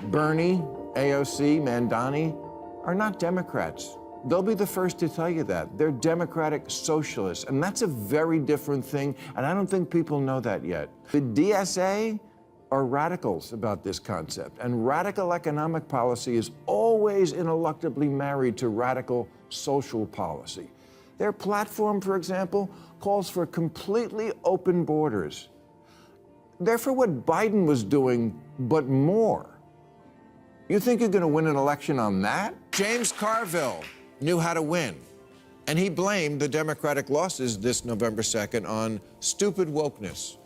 Bernie, AOC, Mandani are not Democrats. They'll be the first to tell you that. They're democratic socialists, and that's a very different thing, and I don't think people know that yet. The DSA are radicals about this concept, and radical economic policy is always ineluctably married to radical social policy. Their platform, for example, calls for completely open borders. They're for what Biden was doing, but more. You think you're going to win an election on that? James Carville knew how to win, and he blamed the Democratic losses this November 2nd on stupid wokeness,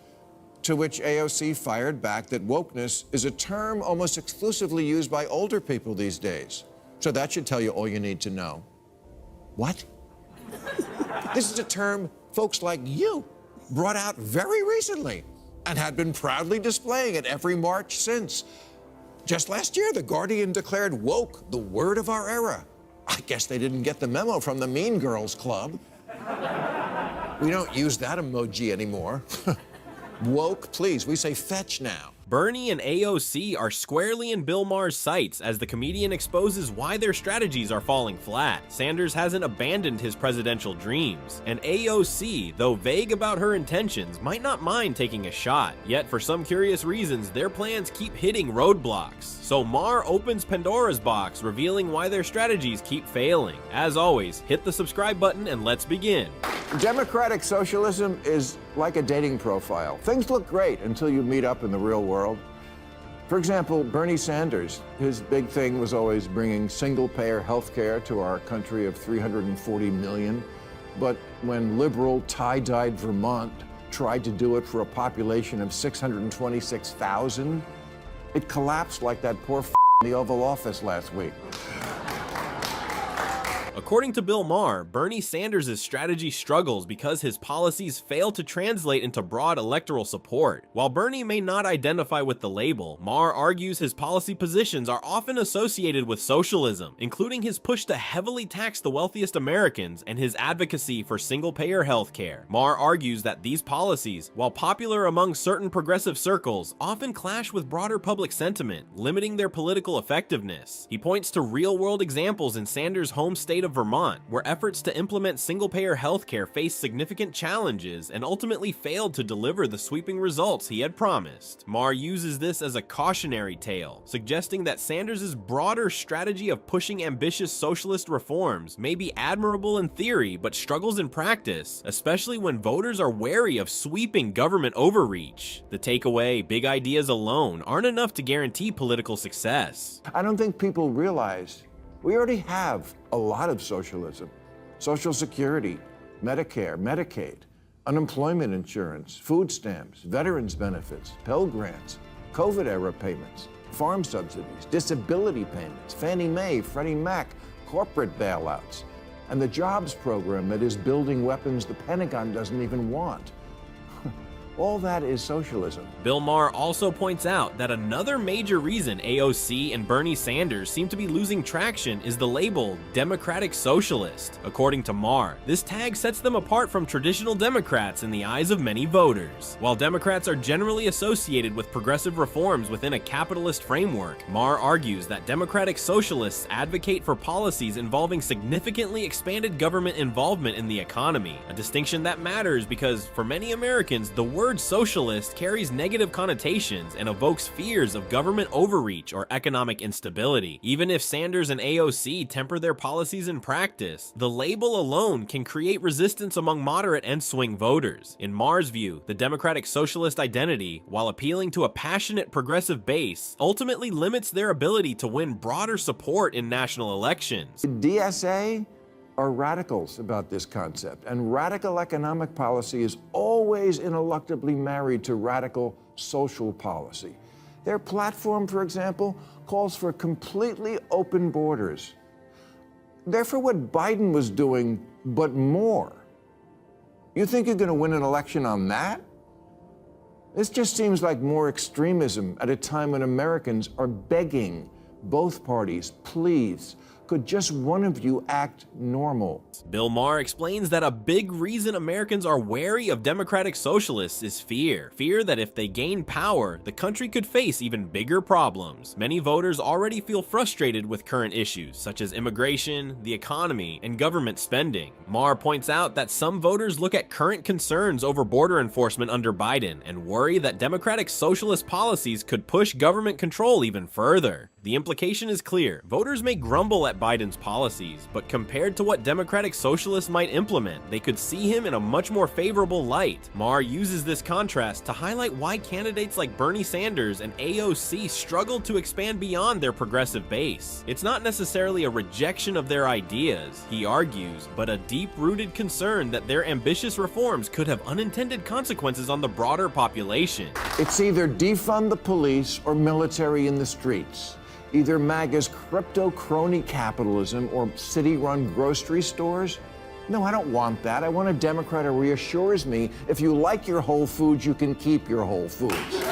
to which AOC fired back that wokeness is a term almost exclusively used by older people these days. So that should tell you all you need to know. What? This is a term folks like you brought out very recently and had been proudly displaying at every march since. Just last year, The Guardian declared woke the word of our era. I guess they didn't get the memo from the Mean Girls Club. We don't use that emoji anymore. Woke, please, we say fetch now. Bernie and AOC are squarely in Bill Maher's sights as the comedian exposes why their strategies are falling flat. Sanders hasn't abandoned his presidential dreams, and AOC, though vague about her intentions, might not mind taking a shot. Yet, for some curious reasons, their plans keep hitting roadblocks. So Maher opens Pandora's box, revealing why their strategies keep failing. As always, hit the subscribe button and let's begin. Democratic socialism is like a dating profile. Things look great until you meet up in the real world. For example, Bernie Sanders, his big thing was always bringing single-payer health care to our country of 340 million. But when liberal, tie-dyed Vermont tried to do it for a population of 626,000, it collapsed like that poor in the Oval Office last week. According to Bill Maher, Bernie Sanders' strategy struggles because his policies fail to translate into broad electoral support. While Bernie may not identify with the label, Maher argues his policy positions are often associated with socialism, including his push to heavily tax the wealthiest Americans and his advocacy for single-payer healthcare. Maher argues that these policies, while popular among certain progressive circles, often clash with broader public sentiment, limiting their political effectiveness. He points to real-world examples in Sanders' home state of Vermont, where efforts to implement single-payer healthcare faced significant challenges and ultimately failed to deliver the sweeping results he had promised. Maher uses this as a cautionary tale, suggesting that Sanders' broader strategy of pushing ambitious socialist reforms may be admirable in theory but struggles in practice, especially when voters are wary of sweeping government overreach. The takeaway, big ideas alone aren't enough to guarantee political success. I don't think people realize we already have a lot of socialism. Social Security, Medicare, Medicaid, unemployment insurance, food stamps, veterans benefits, Pell Grants, COVID-era payments, farm subsidies, disability payments, Fannie Mae, Freddie Mac, corporate bailouts, and the jobs program that is building weapons the Pentagon doesn't even want. All that is socialism. Bill Maher also points out that another major reason AOC and Bernie Sanders seem to be losing traction is the label Democratic Socialist. According to Maher, this tag sets them apart from traditional Democrats in the eyes of many voters. While Democrats are generally associated with progressive reforms within a capitalist framework, Maher argues that Democratic Socialists advocate for policies involving significantly expanded government involvement in the economy, a distinction that matters because for many Americans, the word socialist carries negative connotations and evokes fears of government overreach or economic instability. Even if Sanders and AOC temper their policies in practice, the label alone can create resistance among moderate and swing voters. In Maher's view, the Democratic Socialist identity, while appealing to a passionate progressive base, ultimately limits their ability to win broader support in national elections. The DSA are radicals about this concept, and radical economic policy is always ineluctably married to radical social policy. Their platform, for example, calls for completely open borders. They're for what Biden was doing, but more. You think you're going to win an election on that? This just seems like more extremism at a time when Americans are begging both parties, please, Could just one of you act normal? Bill Maher explains that a big reason Americans are wary of democratic socialists is fear. Fear that if they gain power, the country could face even bigger problems. Many voters already feel frustrated with current issues, such as immigration, the economy, and government spending. Maher points out that some voters look at current concerns over border enforcement under Biden and worry that democratic socialist policies could push government control even further. The implication is clear. Voters may grumble at Biden's policies, but compared to what democratic socialists might implement, they could see him in a much more favorable light. Maher uses this contrast to highlight why candidates like Bernie Sanders and AOC struggle to expand beyond their progressive base. It's not necessarily a rejection of their ideas, he argues, but a deep-rooted concern that their ambitious reforms could have unintended consequences on the broader population. It's either defund the police or military in the streets. Either MAGA's crypto crony capitalism or city-run grocery stores. No, I don't want that. I want a Democrat who reassures me if you like your Whole Foods, you can keep your Whole Foods.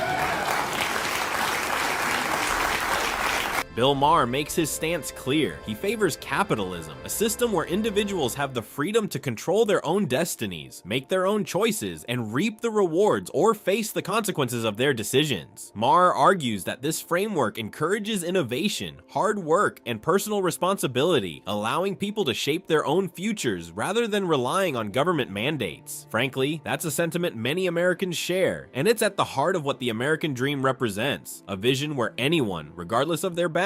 Bill Maher makes his stance clear. He favors capitalism, a system where individuals have the freedom to control their own destinies, make their own choices, and reap the rewards or face the consequences of their decisions. Maher argues that this framework encourages innovation, hard work, and personal responsibility, allowing people to shape their own futures rather than relying on government mandates. Frankly, that's a sentiment many Americans share, and it's at the heart of what the American dream represents, a vision where anyone, regardless of their background,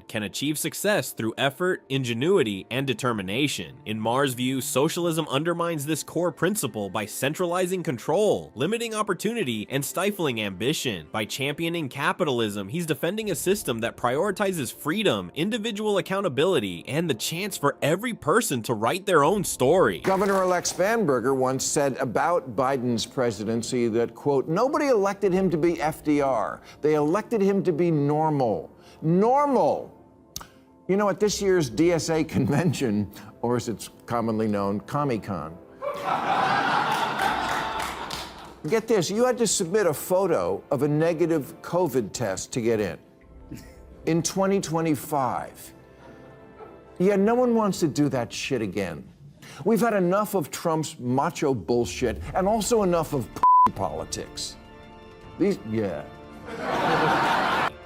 can achieve success through effort, ingenuity, and determination. In Maher's view, socialism undermines this core principle by centralizing control, limiting opportunity, and stifling ambition. By championing capitalism, he's defending a system that prioritizes freedom, individual accountability, and the chance for every person to write their own story. Governor-elect Spanberger once said about Biden's presidency that, quote, nobody elected him to be FDR. They elected him to be normal. Normal. You know, at this year's DSA convention, or as it's commonly known, Comic-Con, get this, you had to submit a photo of a negative COVID test to get in. In 2025. Yeah, no one wants to do that shit again. We've had enough of Trump's macho bullshit and also enough of politics. Yeah.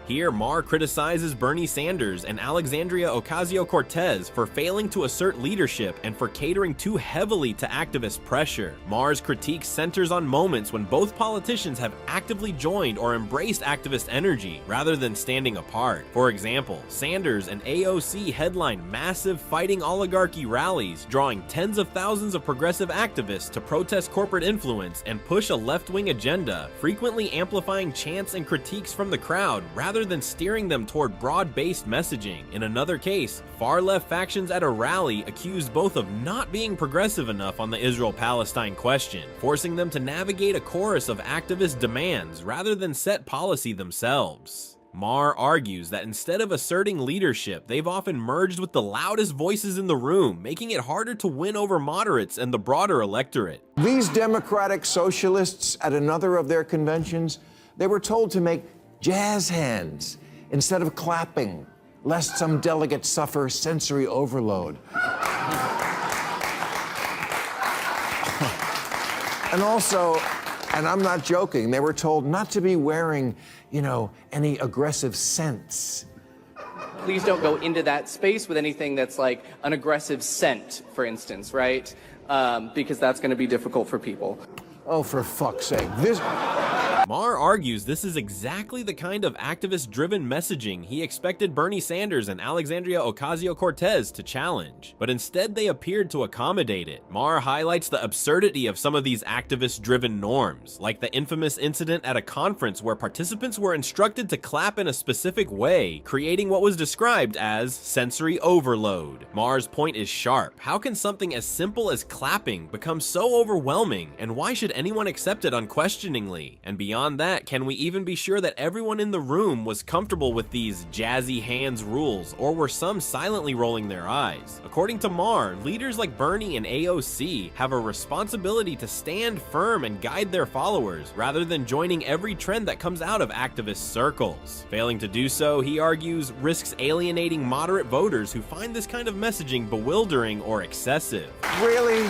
Here, Maher criticizes Bernie Sanders and Alexandria Ocasio-Cortez for failing to assert leadership and for catering too heavily to activist pressure. Maher's critique centers on moments when both politicians have actively joined or embraced activist energy, rather than standing apart. For example, Sanders and AOC headline massive fighting oligarchy rallies, drawing tens of thousands of progressive activists to protest corporate influence and push a left-wing agenda, frequently amplifying chants and critiques from the crowd, rather than steering them toward broad-based messaging. In another case, far-left factions at a rally accused both of not being progressive enough on the Israel-Palestine question, forcing them to navigate a chorus of activist demands rather than set policy themselves. Maher argues that instead of asserting leadership, they've often merged with the loudest voices in the room, making it harder to win over moderates and the broader electorate. These democratic socialists at another of their conventions, they were told to make jazz hands instead of clapping, lest some delegates suffer sensory overload. And also, and I'm not joking, they were told not to be wearing, you know, any aggressive scents. Please don't go into that space with anything that's like an aggressive scent, for instance, right? Because that's going to be difficult for people. Oh, for fuck's sake. Maher argues this is exactly the kind of activist-driven messaging he expected Bernie Sanders and Alexandria Ocasio-Cortez to challenge, but instead they appeared to accommodate it. Maher highlights the absurdity of some of these activist-driven norms, like the infamous incident at a conference where participants were instructed to clap in a specific way, creating what was described as sensory overload. Maher's point is sharp. How can something as simple as clapping become so overwhelming, and why should should anyone accept it unquestioningly? And beyond that, can we even be sure that everyone in the room was comfortable with these jazzy hands rules, or were some silently rolling their eyes? According to Maher, leaders like Bernie and AOC have a responsibility to stand firm and guide their followers, rather than joining every trend that comes out of activist circles. Failing to do so, he argues, risks alienating moderate voters who find this kind of messaging bewildering or excessive. Really?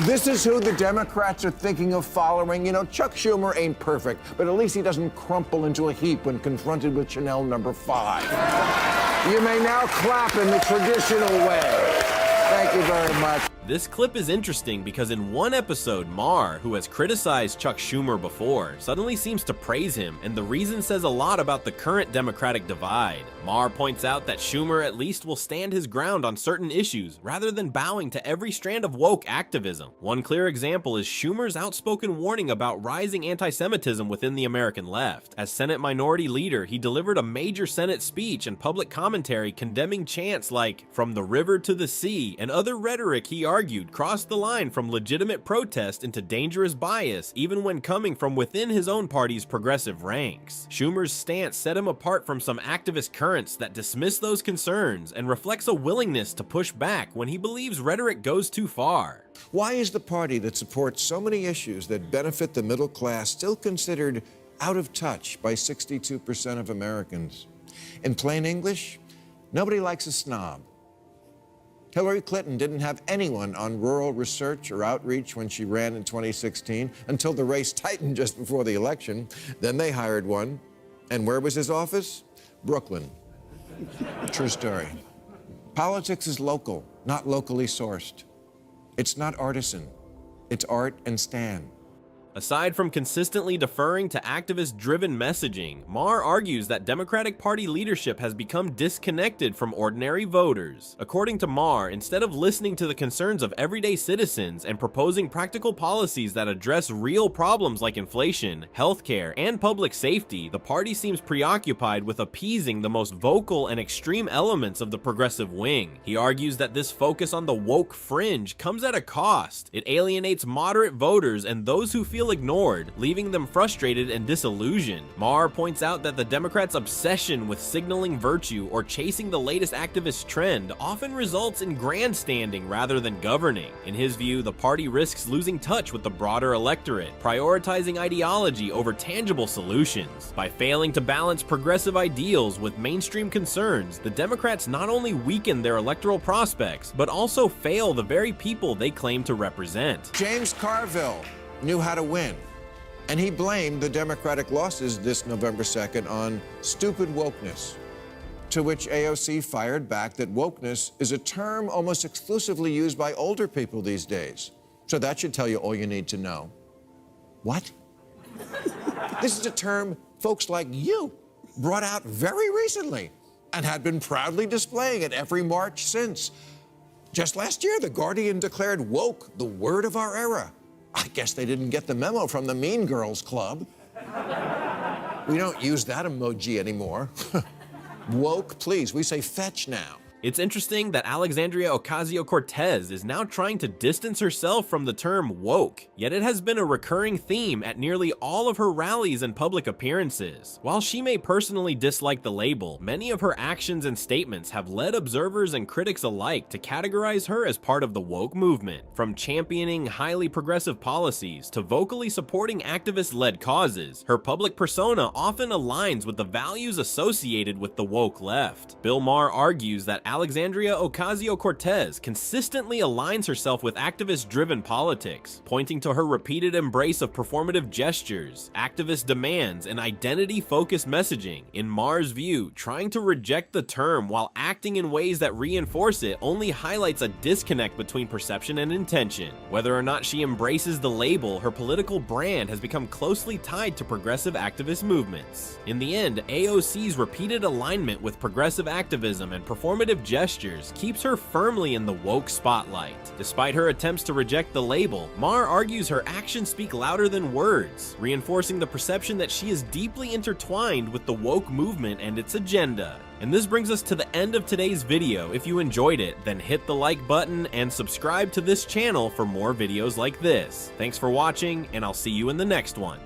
This is who the Democrats are thinking of following? You know, Chuck Schumer ain't perfect, but at least he doesn't crumple into a heap when confronted with Chanel number 5. You may now clap in the traditional way. Thank you very much. This clip is interesting because in one episode, Maher, who has criticized Chuck Schumer before, suddenly seems to praise him, and the reason says a lot about the current Democratic divide. Maher points out that Schumer at least will stand his ground on certain issues, rather than bowing to every strand of woke activism. One clear example is Schumer's outspoken warning about rising anti-Semitism within the American left. As Senate Minority Leader, he delivered a major Senate speech and public commentary condemning chants like, "from the river to the sea," and other rhetoric he argued crossed the line from legitimate protest into dangerous bias, even when coming from within his own party's progressive ranks. Schumer's stance set him apart from some activist currents that dismiss those concerns and reflects a willingness to push back when he believes rhetoric goes too far. Why is the party that supports so many issues that benefit the middle class still considered out of touch by 62% of Americans? In plain English, nobody likes a snob. Hillary Clinton didn't have anyone on rural research or outreach when she ran in 2016 until the race tightened just before the election. Then they hired one. And where was his office? Brooklyn. True story. Politics is local, not locally sourced. It's not artisan. It's art and stand. Aside from consistently deferring to activist-driven messaging, Maher argues that Democratic Party leadership has become disconnected from ordinary voters. According to Maher, instead of listening to the concerns of everyday citizens and proposing practical policies that address real problems like inflation, healthcare, and public safety, the party seems preoccupied with appeasing the most vocal and extreme elements of the progressive wing. He argues that this focus on the woke fringe comes at a cost. It alienates moderate voters and those who feel ignored, leaving them frustrated and disillusioned. Maher points out that the Democrats' obsession with signaling virtue or chasing the latest activist trend often results in grandstanding rather than governing. In his view, the party risks losing touch with the broader electorate, prioritizing ideology over tangible solutions. By failing to balance progressive ideals with mainstream concerns, the Democrats not only weaken their electoral prospects, but also fail the very people they claim to represent. James Carville knew how to win, and he blamed the Democratic losses this November 2nd on stupid wokeness, to which AOC fired back that wokeness is a term almost exclusively used by older people these days. So that should tell you all you need to know. What? This is a term folks like you brought out very recently and had been proudly displaying at every march since. Just last year, The Guardian declared woke the word of our era. I guess they didn't get the memo from the Mean Girls Club. We don't use that emoji anymore. Woke, please. We say fetch now. It's interesting that Alexandria Ocasio-Cortez is now trying to distance herself from the term woke, yet it has been a recurring theme at nearly all of her rallies and public appearances. While she may personally dislike the label, many of her actions and statements have led observers and critics alike to categorize her as part of the woke movement. From championing highly progressive policies to vocally supporting activist-led causes, her public persona often aligns with the values associated with the woke left. Bill Maher argues that Alexandria Ocasio-Cortez consistently aligns herself with activist-driven politics, pointing to her repeated embrace of performative gestures, activist demands, and identity-focused messaging. In Maher's view, trying to reject the term while acting in ways that reinforce it only highlights a disconnect between perception and intention. Whether or not she embraces the label, her political brand has become closely tied to progressive activist movements. In the end, AOC's repeated alignment with progressive activism and performative of gestures keeps her firmly in the woke spotlight. Despite her attempts to reject the label, Maher argues her actions speak louder than words, reinforcing the perception that she is deeply intertwined with the woke movement and its agenda. And this brings us to the end of today's video. If you enjoyed it, then hit the like button and subscribe to this channel for more videos like this. Thanks for watching, and I'll see you in the next one.